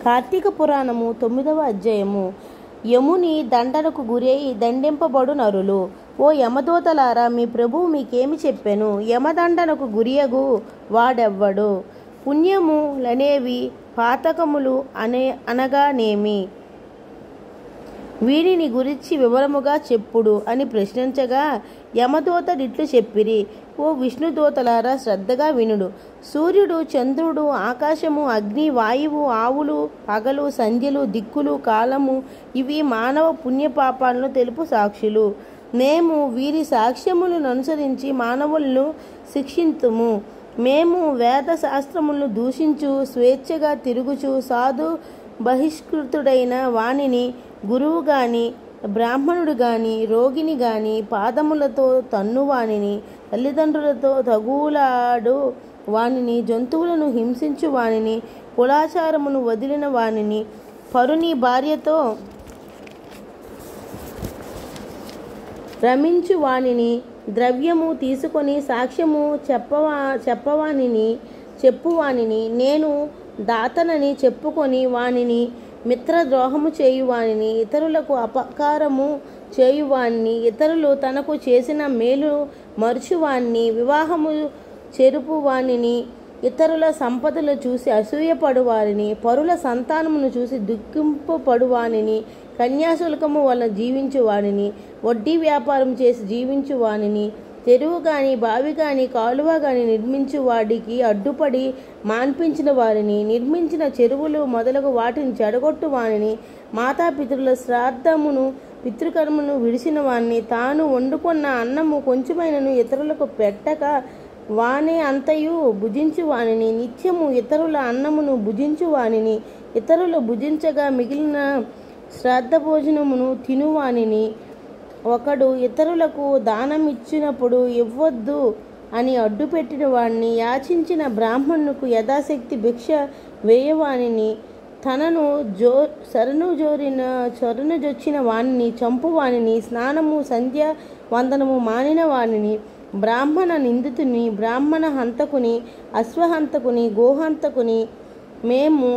కార్తీక పురాణము 9వ అధ్యాయము. యముని దండనకు గురై దండింపబడు నరులు. ఓ యమదూతలారా, మీ ప్రభువు మీకేమి చెప్పెను? యమదండనకు గురియగు వాడెవ్వడు? పుణ్యములనేవి పాతకములు అనగానేమి? వీరిని గురించి వివరముగా చెప్పుడు అని ప్రశ్నించగా యమదూతలిట్లు చెప్పిరి. ఓ విష్ణుదూతలారా, శ్రద్ధగా వినుడు. సూర్యుడు, చంద్రుడు, ఆకాశము, అగ్ని, వాయువు, ఆవులు, పగలు, సంధ్యలు, దిక్కులు, కాలము ఇవి మానవ పుణ్యపాపాలను తెలుపు సాక్షులు. మేము వీరి సాక్ష్యములను అనుసరించి మానవులను శిక్షింతుము. మేము వేద శాస్త్రములను దూషించు స్వేచ్ఛగా తిరుగుచు సాధు బహిష్కృతుడైన వానిని గురువు గాని బ్రాహ్మణుడు గాని రోగిని గాని పాదములతో తన్నువానిని తల్లిదండ్రులతో తగులాడు వానిని జంతువులను హింసించు వానిని కులాచారమును వదిలిన వానిని పరుని భార్యతో రమించు వానిని ద్రవ్యము తీసుకొని సాక్ష్యము చెప్పువానిని నేను దాతనని చెప్పుకొని వానిని మిత్రద్రోహము చేయువానిని ఇతరులకు అపకారము చేయువానిని ఇతరులు తనకు చేసిన మేలు మరచువానిని వివాహము చెరుపువానిని ఇతరుల సంపదలు చూసి అసూయపడువారిని పరుల సంతానమును చూసి దుఃఖింపబడువానిని కన్యాశుల్కము వలన జీవించువానిని వడ్డీ వ్యాపారం చేసి జీవించువానిని చెరువు గాని బావి గాని కాలువ గాని నిర్మించు వాడికి అడ్డుపడి మాన్పించిన వారిని నిర్మించిన చెరువులు మొదలగు వాటిని చెడగొట్టు వానిని మాతాపితరుల శ్రాద్ధమును పితృకర్మను విడిచిన వానిని తాను వండుకున్న అన్నము కొంచెమైనను ఇతరులకు పెట్టక వానే అంతయు భుజించు వానిని నిత్యము ఇతరుల అన్నమును భుజించు వానిని ఇతరులు భుజించగా మిగిలిన శ్రాద్ధ భోజనమును తినువానిని ఒకడు ఇతరులకు దానం ఇచ్చినప్పుడు ఇవ్వద్దు అని అడ్డుపెట్టిన వాడిని యాచించిన బ్రాహ్మణుకు యథాశక్తి భిక్ష వేయవానిని తనను చొచ్చిన వానిని చంపువానిని స్నానము సంధ్య వందనము మానిన వానిని బ్రాహ్మణ నిందితుని బ్రాహ్మణ హంతకుని అశ్వహంతకుని గోహంతకుని మేము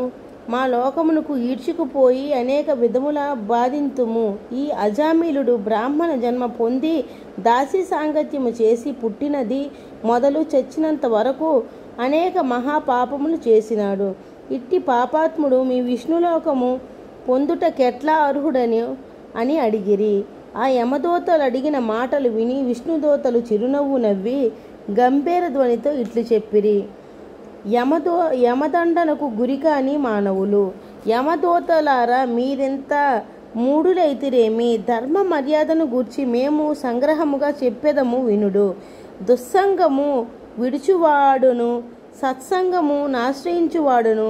మా లోకమునకు ఈడ్చుకుపోయి అనేక విధముల బాధింతుము. ఈ అజామిలుడు బ్రాహ్మణ జన్మ పొంది దాసి సాంగత్యము చేసి పుట్టినది మొదలు చచ్చినంత వరకు అనేక మహాపాపములు చేసినాడు. ఇట్టి పాపాత్ముడు మీ విష్ణులోకము పొందుటకెట్లా అర్హుడని అని అడిగిరి. ఆ యమదూతలు అడిగిన మాటలు విని విష్ణుదూతలు చిరునవ్వు నవ్వి గంభీర ధ్వనితో ఇట్లు చెప్పిరి. యమదండనకు గురికాని మానవులు. యమదూతలారా, మీరెంత మూఢులైతిరేమి? ధర్మ మర్యాదను గూర్చి మేము సంగ్రహముగా చెప్పెదము వినుడు. దుస్సంగము విడుచువాడును సత్సంగము నాశ్రయించువాడును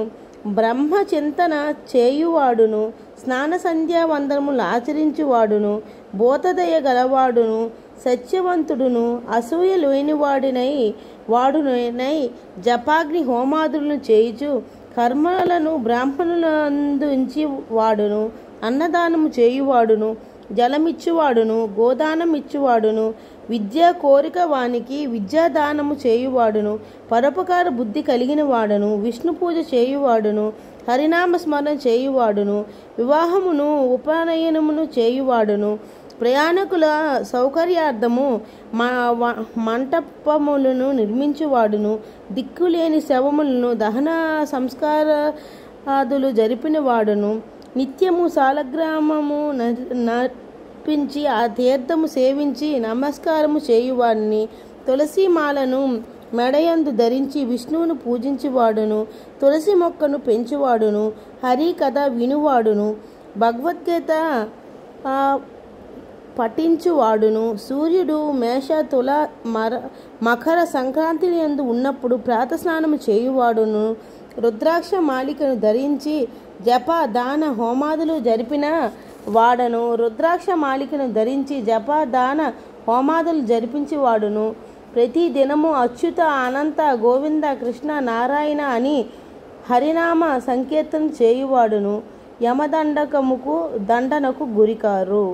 బ్రహ్మచింతన చేయువాడును స్నాన సంధ్యా వందనములు ఆచరించువాడును బోధదయ గలవాడును సత్యవంతుడును అసూయ లేనివాడినై జపాగ్ని హోమాదులను చేయుచు కర్మలను బ్రాహ్మణులందుంచి వాడును అన్నదానము చేయువాడును జలమిచ్చువాడును గోదానం ఇచ్చువాడును విద్యా కోరిక వానికి విద్యాదానము చేయువాడును పరోపకార బుద్ధి కలిగిన వాడును విష్ణు పూజ చేయువాడును హరినామ స్మరణ చేయువాడును వివాహమును ఉపనయనమును చేయువాడును ప్రయాణికుల సౌకర్యార్థము మంటపములను నిర్మించువాడును దిక్కులేని శవములను దహన సంస్కారాదులు జరిపిన వాడును నిత్యము సాలగ్రామము నర్పించి ఆ తీర్థము సేవించి నమస్కారము చేయువాడిని తులసిమాలను మెడయందు ధరించి విష్ణువును పూజించువాడును తులసి మొక్కను పెంచువాడును హరి కథ వినువాడును భగవద్గీత పఠించువాడును సూర్యుడు మేష తుల మకర సంక్రాంతి యందు ఉన్నప్పుడు ప్రాతస్నానము చేయువాడును రుద్రాక్ష మాలికను ధరించి జప దాన హోమాదులు జరిపిన వాడను రుద్రాక్ష మాలికను ధరించి జప దాన హోమాదులు జరిపించేవాడును ప్రతి దినము అచ్యుత అనంత గోవింద కృష్ణ నారాయణ అని హరినామ సంకీర్తన చేయువాడును యమదండనకు గురికారు.